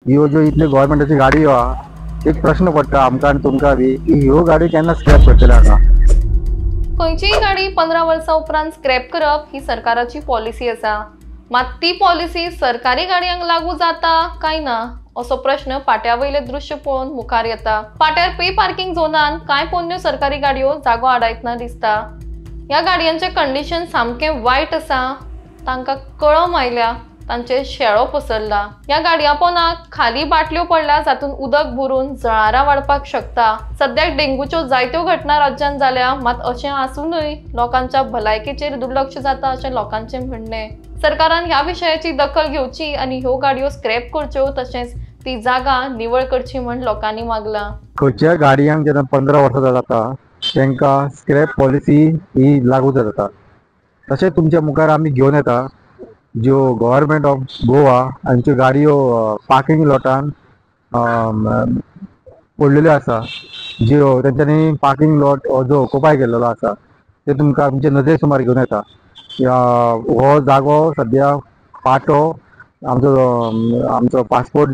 ह्यो ज्यो इतल्यो गव्हर्मेंटाची गाडयो आहा एक प्रश्न पडटा आमकां आनी तुमकां बी की ह्यो गाडी केन्ना स्क्रॅप करतले हांगा. खंयचीय गाडी 15 वर्सां उपरांत स्क्रॅप करप ही सरकाराची पॉलिसी आसा. मात ती पॉलिसी सरकारी गाडयांक लागू जाता काय ना असो प्रश्न पाट्यावयले दृश्य पळोवन मुखार येता. पाट्यार पे पार्किंग झोनान कांय पोन्न्यो सरकारी गाडयो जागो आडायतना दिसता. ह्या गाडयांचे कंडिशन सामकें वायट आसा. तांकां कळम आयल्या, तांचे शेळो पसरला. ह्या गाडयां पोंदाक खाली बाटल्यो पडल्या जातून उदक भरून जळारां वाडपाक शकता. सद्याक डेंगूच्यो जायत्यो घटना राज्यांत जाल्या, मात अशें आसूनय लोकांच्या भलायकेचेर दुर्लक्ष जाता अशें लोकांचें म्हणणें. सरकारान ह्या विशयाची दखल घेवची आनी ह्यो गाडयो स्क्रॅप करच्यो, तशेंच ती जागा निवळ करची म्हण लोकांनी मागला. खंयच्या गाडयांक जेन्ना 15 वर्सां जाता तांकां स्क्रॅप पॉलिसी ही लागू जाता. तशेंच तुमच्या मुखार आमी घेवन येता ज्यो गव्हर्मेंट ऑफ गोवा हांच्यो गाडयो पार्किंग लॉटान पडलेल्यो आसा, ज्यो तेंच्यांनी पार्किंग लॉट जो ऑक्युपाय केल्लो आसा ते तुमकां आमचे नदरे सुमार घेवन येता. हो जागो सद्या पाटो आमचो पासपोर्ट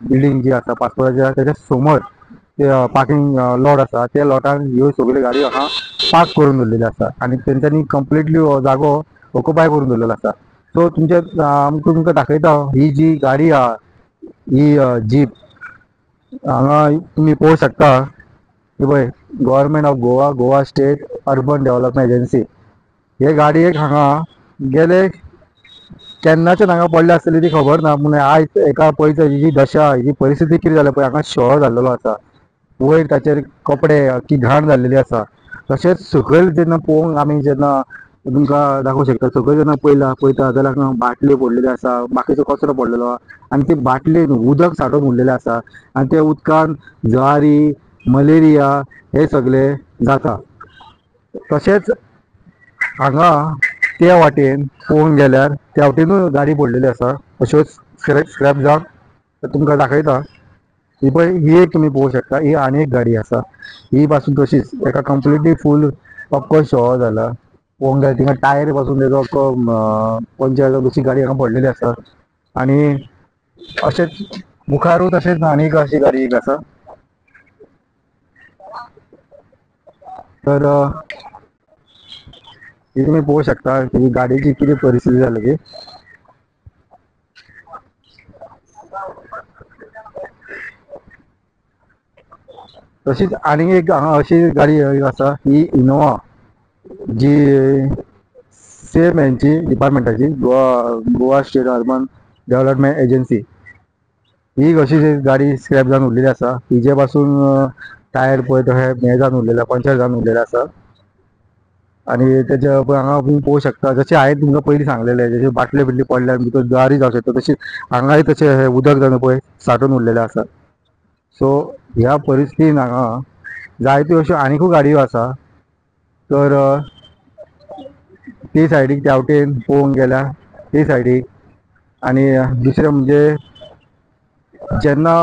बिल्डींग जी आसा पासपोर्टाच्या तेच्या समोर ते पार्किंग लॉट आसा. त्या लॉटान ह्यो सगळ्यो गाडयो हांगा पार्क करून दवरलेल्यो आसा आनी तेंच्यांनी कंप्लिटली हो जागो ऑक्युपाय करून दवरलेलो आसा. सो तुमकां दाखयता ही जी गाडी आहा ही जीप हांगा तुमी पळोवंक शकता की पळय government of Goa, Goa state urban development agency. हे गाडयेक हांगा गेले केन्नाच्यान हांगा पडले आसतली ती खबर ना, पूण आयज एका पळयता ही जी दशा ही परिस्थिती कितें जाल्या पळय हांगा शेळो जाल्लेलो आसा. वयर ताचेर कपडे की घाण जाल्लेली आसा. तशेंच सकयल जेन्ना पळोवंक आमी जेन्ना तुमकां दाखोवंक शकता सकयल जेन्ना पळयता जाल्यार हांगा बाटल्यो पडलेल्यो आसा, बाकीचो कचरो पडलेलो आहा आनी ते बाटलेन उदक सांठोवन उरलेलें आसा आनी त्या उदकान जळारी, मलेरिया हे सगळे जाता. तशेंच हांगा त्या वाटेन पळोवंक गेल्यार त्या वाटेनूय गाडी पडलेली आसा अश्योच स्क्रॅप जावन तुमकां दाखयता. ही पळय ही एक तुमी पळोवंक शकता. ही आनी एक गाडी आसा, ही पासून तशीच एका कंप्लिटली फूल पक्को शेळो जाला. पळोवंक गेल्यार थिंगा टायर पासून तेजो पंचर दुसरी गाडी हांगा पडलेली आसा आनी अशेंच मुखारूच तशेंच आनी एक अशी गाडी एक आसा. तर ही तुम्ही पळोवंक शकता की गाडयेची कितें परिस्थिती जाली ती. तशीच आनी एक हांगा अशी गाडी आसा ही इनोवा, जी सेम हेंची डिपार्टमेंटाची Goa state urban development agency. ही अशी गाडी स्क्रॅप जावन उरलेली आसा. हिजे पासून टायर पळय तशें हें जावन उरलेले पंचर जावन उरलेले आसा आनी तेच्या पळय हांगा तुम्ही पळोवंक शकता जशें हांवें तुमकां पयलीं सांगलेलें जशें बाटल्यो बिटल्यो पडल्यार भितर जळारी जावं शकता तशी हांगाय तशें उदक जावन पळय सांठून उरलेलें आसा. सो ह्या परिस्थितीन हांगा जायत्यो अश्यो आनीकूय गाडयो आसा. तर ते सायडीक त्या वटेन पळोवंक गेल्यार ते सायडीक आनी दुसरें म्हणजे जेन्ना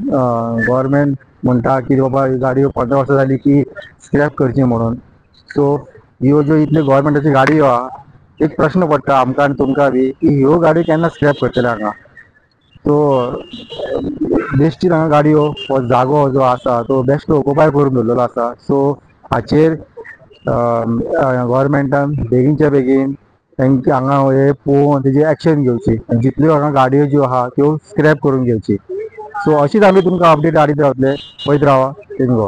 गव्हर्मेंट म्हणटा की बाबा गाडयो 15 वर्सां जाली की स्क्रॅप करची म्हणून, सो ह्यो ज्यो इतल्यो गव्हर्मेंटाची गाडयो आहा एक प्रश्न पडटा आमकां आनी तुमकां बी की ह्यो गाडयो केन्ना स्क्रॅप करतले हांगा. सो बेश्टीन हांगा गाडयो हो जागो जो आसा तो बेश्टो ऑक्युपाय करून दवरलेलो आसा. सो हाचेर गव्हर्मेंटान बेगीनच्या बेगीन तांकां हांगा हे पळोवन तेजी एक्शन घेवची आनी जितल्यो हांगा गाडयो ज्यो आहा त्यो स्क्रॅप करून घेवची. सो अशीच आमी तुमकां अपडेट हाडीत रावतले. पळयत रावा तेंगो.